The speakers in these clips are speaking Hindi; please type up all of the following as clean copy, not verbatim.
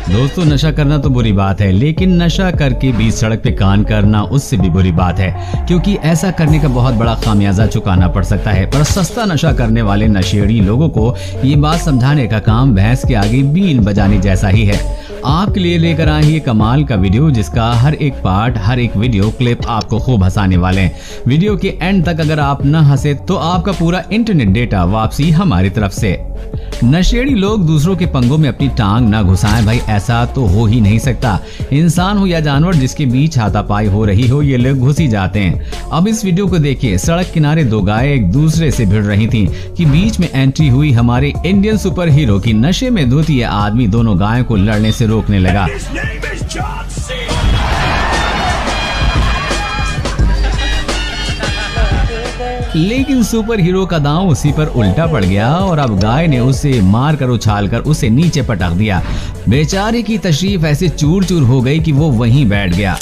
दोस्तों, नशा करना तो बुरी बात है, लेकिन नशा करके बीच सड़क पे कान करना उससे भी बुरी बात है, क्योंकि ऐसा करने का बहुत बड़ा खामियाजा चुकाना पड़ सकता है। पर सस्ता नशा करने वाले नशेड़ी लोगों को ये बात समझाने का काम भैंस के आगे बीन बजाने जैसा ही है। आपके लिए लेकर आए ये कमाल का वीडियो, जिसका हर एक पार्ट, हर एक वीडियो क्लिप आपको खूब हंसाने वाले हैं। वीडियो के एंड तक अगर आप न हंसे तो आपका पूरा इंटरनेट डेटा वापसी हमारी तरफ से। नशेड़ी लोग दूसरों के पंगों में अपनी टांग न घुसाएं भाई, ऐसा तो हो ही नहीं सकता। इंसान हो या जानवर, जिसके बीच हाथापाई हो रही हो, ये लोग घुस ही जाते हैं। अब इस वीडियो को देखिए। सड़क किनारे दो गायें एक दूसरे से भिड़ रही थीं कि बीच में एंट्री हुई हमारे इंडियन सुपर हीरो की नशे में धुत यह आदमी दोनों गायों को लड़ने से रोकने लगा। लेकिन सुपर हीरो का दांव उसी पर उल्टा पड़ गया और अब गाय ने उसे मारकर उछालकर उसे नीचे पटक दिया। बेचारे की तशरीफ ऐसे चूर चूर हो गई कि वो वहीं बैठ गया।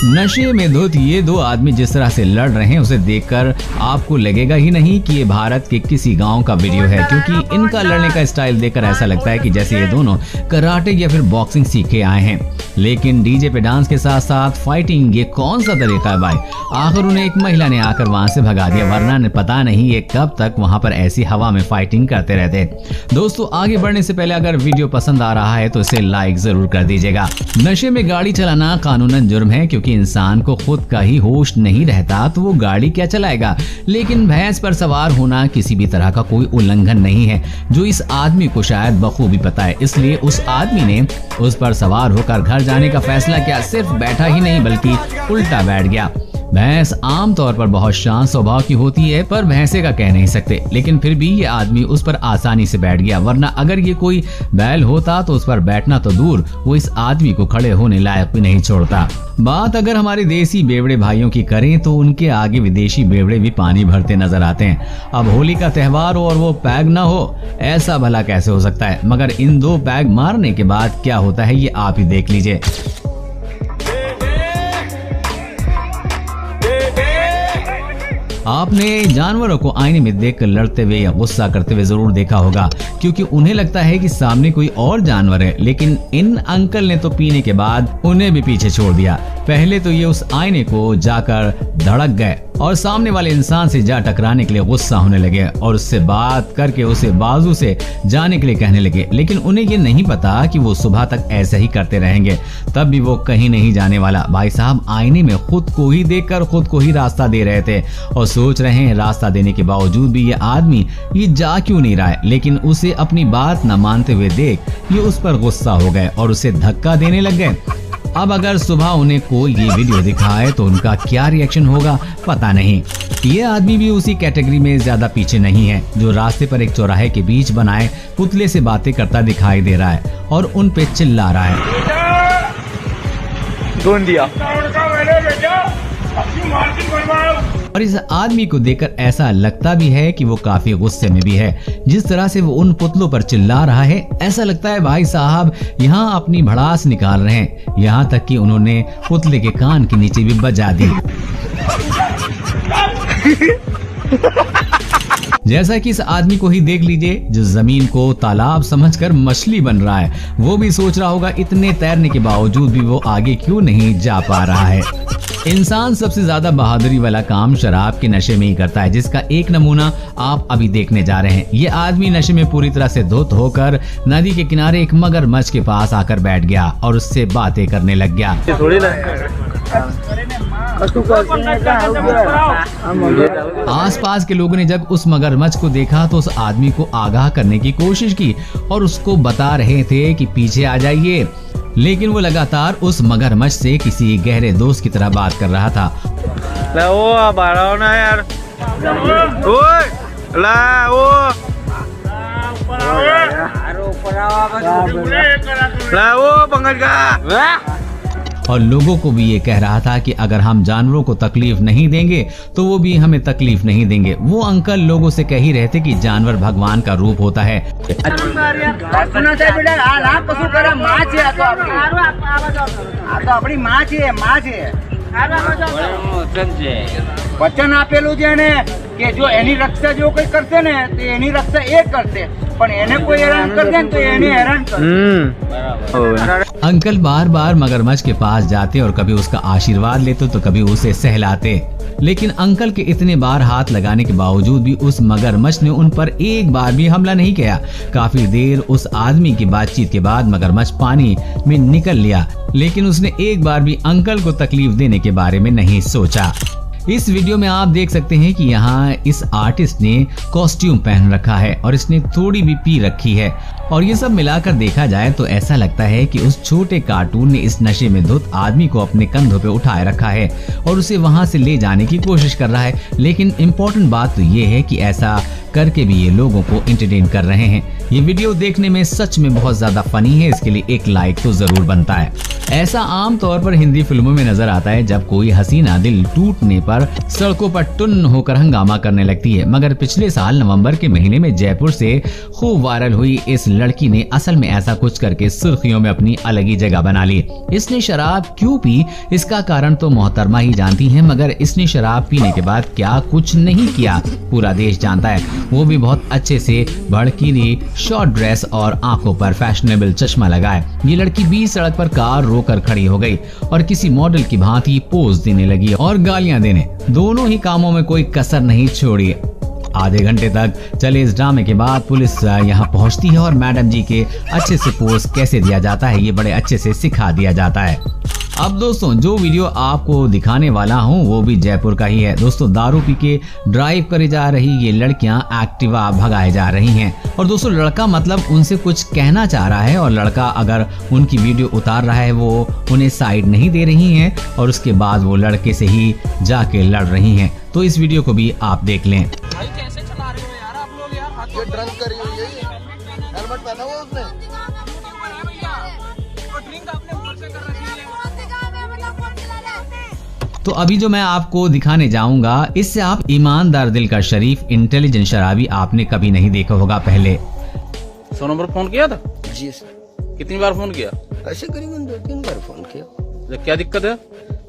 नशे में धुत ये दो आदमी जिस तरह से लड़ रहे हैं, उसे देखकर आपको लगेगा ही नहीं कि ये भारत के किसी गांव का वीडियो है, क्योंकि इनका लड़ने का स्टाइल देखकर ऐसा लगता है कि जैसे ये दोनों कराटे या फिर बॉक्सिंग सीख के आए हैं। लेकिन डीजे पे डांस के साथ साथ फाइटिंग, ये कौन सा तरीका है भाई? आखिर उन्हें एक महिला ने आकर वहां से भगा दिया, वरना ने पता नहीं ये कब तक वहां पर ऐसी हवा में फाइटिंग करते रहते। दोस्तों, आगे बढ़ने से पहले अगर वीडियो पसंद आ रहा है तो इसे लाइक जरूर कर दीजिएगा। नशे में गाड़ी चलाना कानूनन जुर्म है, क्योंकि इंसान को खुद का ही होश नहीं रहता तो वो गाड़ी क्या चलाएगा। लेकिन भैंस पर सवार होना किसी भी तरह का कोई उल्लंघन नहीं है, जो इस आदमी को शायद बखूबी पता है। इसलिए उस आदमी ने उस पर सवार होकर घर जाने का फैसला किया। सिर्फ बैठा ही नहीं बल्कि उल्टा बैठ गया। भैंस आमतौर पर बहुत शांत स्वभाव की होती है, पर भैंसे का कह नहीं सकते। लेकिन फिर भी ये आदमी उस पर आसानी से बैठ गया, वरना अगर ये कोई बैल होता तो उस पर बैठना तो दूर, वो इस आदमी को खड़े होने लायक भी नहीं छोड़ता। बात अगर हमारे देसी बेवड़े भाइयों की करें तो उनके आगे विदेशी बेवड़े भी पानी भरते नजर आते हैं। अब होली का त्योहार हो और वो पैग ना हो, ऐसा भला कैसे हो सकता है? मगर इन दो पैग मारने के बाद क्या होता है ये आप ही देख लीजिए। आपने जानवरों को आईने में देखकर लड़ते हुए या गुस्सा करते हुए जरूर देखा होगा, क्योंकि उन्हें लगता है कि सामने कोई और जानवर है। लेकिन इन अंकल ने तो पीने के बाद उन्हें भी पीछे छोड़ दिया। पहले तो ये उस आईने को जाकर धड़क गए और सामने वाले इंसान से जा टकराने के लिए गुस्सा होने लगे और उससे बात करके उसे बाजू से जाने के लिए कहने लगे। लेकिन उन्हें ये नहीं पता कि वो सुबह तक ऐसे ही करते रहेंगे, तब भी वो कहीं नहीं जाने वाला। भाई साहब आईने में खुद को ही देखकर खुद को ही रास्ता दे रहे थे और सोच रहे हैं रास्ता देने के बावजूद भी ये आदमी ये जा क्यों नहीं रहा है। लेकिन उसे अपनी बात न मानते हुए देख ये उस पर गुस्सा हो गए और उसे धक्का देने लग गए। अब अगर सुबह उन्हें कोई ये वीडियो दिखाए तो उनका क्या रिएक्शन होगा पता नहीं। ये आदमी भी उसी कैटेगरी में ज्यादा पीछे नहीं है, जो रास्ते पर एक चौराहे के बीच बनाए पुतले से बातें करता दिखाई दे रहा है और उन पे चिल्ला रहा है। और इस आदमी को देखकर ऐसा लगता भी है कि वो काफी गुस्से में भी है। जिस तरह से वो उन पुतलों पर चिल्ला रहा है, ऐसा लगता है भाई साहब यहाँ अपनी भड़ास निकाल रहे हैं। यहाँ तक कि उन्होंने पुतले के कान के नीचे भी बजा दी। जैसा कि इस आदमी को ही देख लीजिए, जो जमीन को तालाब समझकर मछली बन रहा है। वो भी सोच रहा होगा इतने तैरने के बावजूद भी वो आगे क्यों नहीं जा पा रहा है। इंसान सबसे ज्यादा बहादुरी वाला काम शराब के नशे में ही करता है, जिसका एक नमूना आप अभी देखने जा रहे हैं। ये आदमी नशे में पूरी तरह से धुत होकर नदी के किनारे एक मगरमच्छ के पास आकर बैठ गया और उससे बातें करने लग गया। आसपास के लोगों ने जब उस मगरमच्छ को देखा तो उस आदमी को आगाह करने की कोशिश की और उसको बता रहे थे कि पीछे आ जाइए। लेकिन वो लगातार उस मगरमच्छ से किसी गहरे दोस्त की तरह बात कर रहा था। और लोगों को भी ये कह रहा था कि अगर हम जानवरों को तकलीफ नहीं देंगे तो वो भी हमें तकलीफ नहीं देंगे। वो अंकल लोगों से कह ही रहे थे कि जानवर भगवान का रूप होता है। વચન આપેલું છે ને કે જો એની રક્ષા જો કોઈ કરશે ને તો એની રક્ષા એ કરશે, પણ એને કોઈ હેરાન કરશે ને તો એને હેરાન કરશે। अंकल बार बार मगरमच्छ के पास जाते और कभी उसका आशीर्वाद लेते तो कभी उसे सहलाते, लेकिन अंकल के इतने बार हाथ लगाने के बावजूद भी उस मगरमच्छ ने उन पर एक बार भी हमला नहीं किया। काफी देर उस आदमी की बातचीत के बाद मगरमच्छ पानी में निकल लिया, लेकिन उसने एक बार भी अंकल को तकलीफ देने के बारे में नहीं सोचा। इस वीडियो में आप देख सकते हैं कि यहाँ इस आर्टिस्ट ने कॉस्ट्यूम पहन रखा है और इसने थोड़ी भी पी रखी है, और ये सब मिलाकर देखा जाए तो ऐसा लगता है कि उस छोटे कार्टून ने इस नशे में धुत आदमी को अपने कंधों पे उठाए रखा है और उसे वहां से ले जाने की कोशिश कर रहा है। लेकिन इम्पोर्टेंट बात तो ये है कि ऐसा करके भी ये लोगों को एंटरटेन कर रहे हैं। ये वीडियो देखने में सच में बहुत ज्यादा फनी है, इसके लिए एक लाइक तो जरूर बनता है। ऐसा आम तौर पर हिंदी फिल्मों में नजर आता है जब कोई हसीना दिल टूटने पर सड़कों पर टुन्न होकर हंगामा करने लगती है, मगर पिछले साल नवंबर के महीने में जयपुर से खूब वायरल हुई इस लड़की ने असल में ऐसा कुछ करके सुर्खियों में अपनी अलग ही जगह बना ली। इसने शराब क्यों पी इसका कारण तो मोहतरमा ही जानती है, मगर इसने शराब पीने के बाद क्या कुछ नहीं किया पूरा देश जानता है। वो भी बहुत अच्छे से भड़कीली शॉर्ट ड्रेस और आंखों पर फैशनेबल चश्मा लगाए। ये लड़की बीच सड़क पर कार रोकर खड़ी हो गई और किसी मॉडल की भांति पोज देने लगी और गालियां देने। दोनों ही कामों में कोई कसर नहीं छोड़ी। आधे घंटे तक चले इस ड्रामे के बाद पुलिस यहाँ पहुँचती है और मैडम जी के अच्छे से पोज कैसे दिया जाता है ये बड़े अच्छे से सिखा दिया जाता है। अब दोस्तों जो वीडियो आपको दिखाने वाला हूँ वो भी जयपुर का ही है। दोस्तों दारू पी के ड्राइव करे जा रही ये लड़कियां एक्टिवा भगाए जा रही हैं, और दोस्तों लड़का मतलब उनसे कुछ कहना चाह रहा है और लड़का अगर उनकी वीडियो उतार रहा है वो उन्हें साइड नहीं दे रही हैं और उसके बाद वो लड़के से ही जाके लड़ रही हैं। तो इस वीडियो को भी आप देख लें। भाई कैसे चला रहे हो यार आप लोग यार, ये ड्रंक करी हुई है, हेलमेट पहना हुआ उसने, ड्रिंक आपने ऊपर से कर रखी है। तो अभी जो मैं आपको दिखाने जाऊंगा इससे आप ईमानदार दिल का शरीफ इंटेलिजेंट शराबी आपने कभी नहीं देखा होगा पहले। 100 नंबर फोन किया था? जी सर। कितनी बार फोन किया? ऐसे करीबन 2-3 बार फोन किया। क्या दिक्कत है?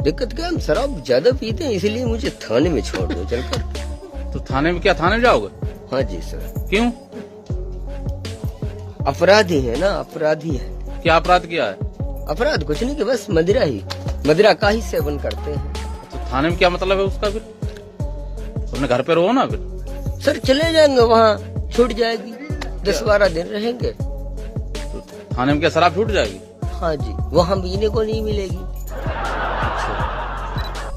दिक्कत क्या, हम शराब ज्यादा पीते हैं इसलिए मुझे थाने में छोड़ दो चलकर। तो थाने में क्या, थाने में जाओगे? हाँ जी सर। क्यों? अपराधी है ना, अपराधी है। क्या अपराध किया है? अपराध कुछ नहीं कि बस मदिरा का ही सेवन करते हैं। तो थाने में क्या मतलब है उसका? फिर अपने घर पे रहो ना। फिर सर चले जाएंगे वहाँ, छूट जाएगी, 10-12 दिन रहेंगे। तो थाने में क्या शराब छूट जाएगी? हाँ जी, वहाँ पीने को नहीं मिलेगी।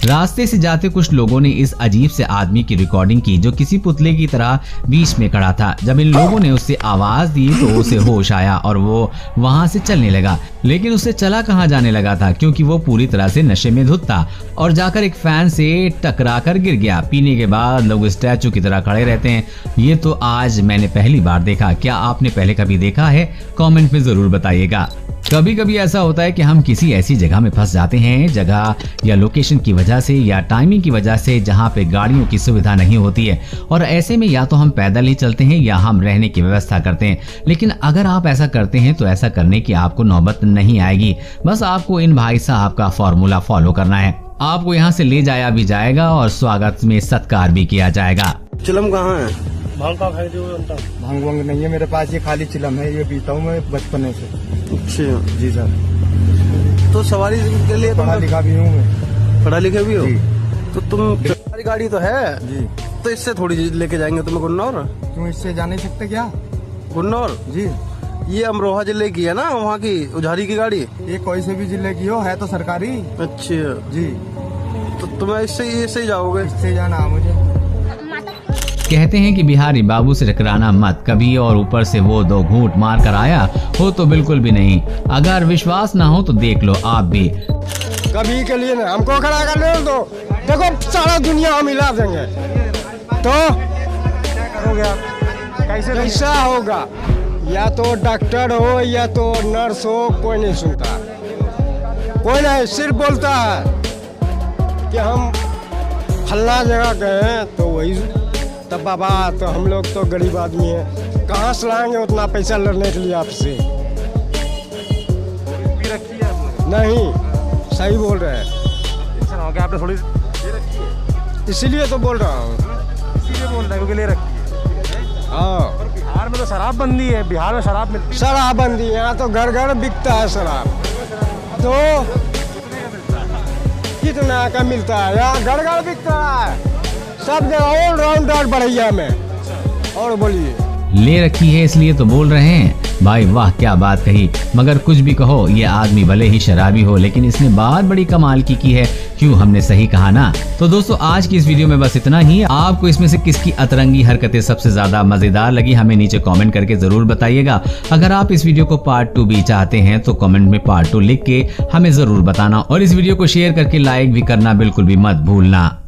रास्ते से जाते कुछ लोगों ने इस अजीब से आदमी की रिकॉर्डिंग की जो किसी पुतले की तरह बीच में खड़ा था। जब इन लोगों ने उससे आवाज दी तो उसे होश आया और वो वहां से चलने लगा, लेकिन उससे चला कहां जाने लगा था क्योंकि वो पूरी तरह से नशे में धुत था और जाकर एक फैन से टकरा कर गिर गया। पीने के बाद लोग स्टैचू की तरह खड़े रहते हैं, ये तो आज मैंने पहली बार देखा। क्या आपने पहले कभी देखा है? कमेंट में जरूर बताइएगा। कभी कभी ऐसा होता है कि हम किसी ऐसी जगह में फंस जाते हैं, जगह या लोकेशन की वजह से या टाइमिंग की वजह से जहाँ पे गाड़ियों की सुविधा नहीं होती है, और ऐसे में या तो हम पैदल ही चलते हैं या हम रहने की व्यवस्था करते हैं। लेकिन अगर आप ऐसा करते हैं तो ऐसा करने की आपको नौबत नहीं आएगी। बस आपको इन भाई साहब का फॉर्मूला फॉलो करना है। आपको यहाँ से ले जाया भी जाएगा और स्वागत में सत्कार भी किया जाएगा। चिलम कहाँ है? भांग का खाई दो। भांग वांग नहीं है मेरे पास, ये खाली चिलम है, ये पीता हूँ मैं बचपन से। अच्छा जी सर। तो सवारी के लिए पढ़ा लिखा भी हूँ मैं। पढ़ा लिखा भी हो? जी। तो तुम हमारी गाड़ी तो है जी, तो इससे थोड़ी लेके जाएंगे तुम्हें गुन्नौर। क्यों, इससे जा नहीं सकते क्या? गुन्नौर जी, ये अमरोहा जिले की है ना, वहाँ की उझारी की गाड़ी। ये कोई से भी जिले की हो, है तो सरकारी। अच्छा जी, तो तुम्हें इससे ही जाओगे? इससे जाना मुझे। कहते हैं कि बिहारी बाबू से टकराना मत कभी, और ऊपर से वो 2 घूंट मार कर आया हो तो बिल्कुल भी नहीं। अगर विश्वास ना हो तो देख लो आप भी। कभी के लिए ना हमको खड़ा कर ले दो, देखो सारा दुनिया हम हिला देंगे। तो क्या करोगे आप? कैसा होगा? या तो डॉक्टर हो या तो नर्स हो, कोई नहीं सुनता, कोई नहीं, सिर्फ बोलता है कि हम फल्ला जगह गए हैं तो वही। तब बाबा तो हम लोग तो गरीब आदमी हैं, कहाँ से लाएंगे उतना पैसा लड़ने के लिए आपसे? नहीं, सही बोल रहे हैं। हाँ, क्या आपने थोड़ी ले रखी है? इसीलिए तो बोल रहा हूँ। इसीलिए बोल रहा है क्योंकि ले रखी है। हाँ, और बिहार में तो शराबबंदी है, बिहार में शराब मिलती है। शराबबंदी यहाँ तो घर घर बिकता है शराब। तो कितना का मिलता है? यहाँ घर घर बिकता है, सब जगह ऑलराउंडर बढ़िया में। और बोलिए, ले रखी है इसलिए तो बोल रहे हैं। भाई वाह, क्या बात कही। मगर कुछ भी कहो, ये आदमी भले ही शराबी हो, लेकिन इसने बात बड़ी कमाल की है। क्यों, हमने सही कहा ना। तो दोस्तों, आज की इस वीडियो में बस इतना ही। आपको इसमें से किसकी अतरंगी हरकतें सबसे ज्यादा मजेदार लगी, हमें नीचे कमेंट करके जरूर बताइएगा। अगर आप इस वीडियो को पार्ट 2 भी चाहते हैं तो कमेंट में पार्ट 2 लिख के हमें जरूर बताना, और इस वीडियो को शेयर करके लाइक भी करना बिल्कुल भी मत भूलना।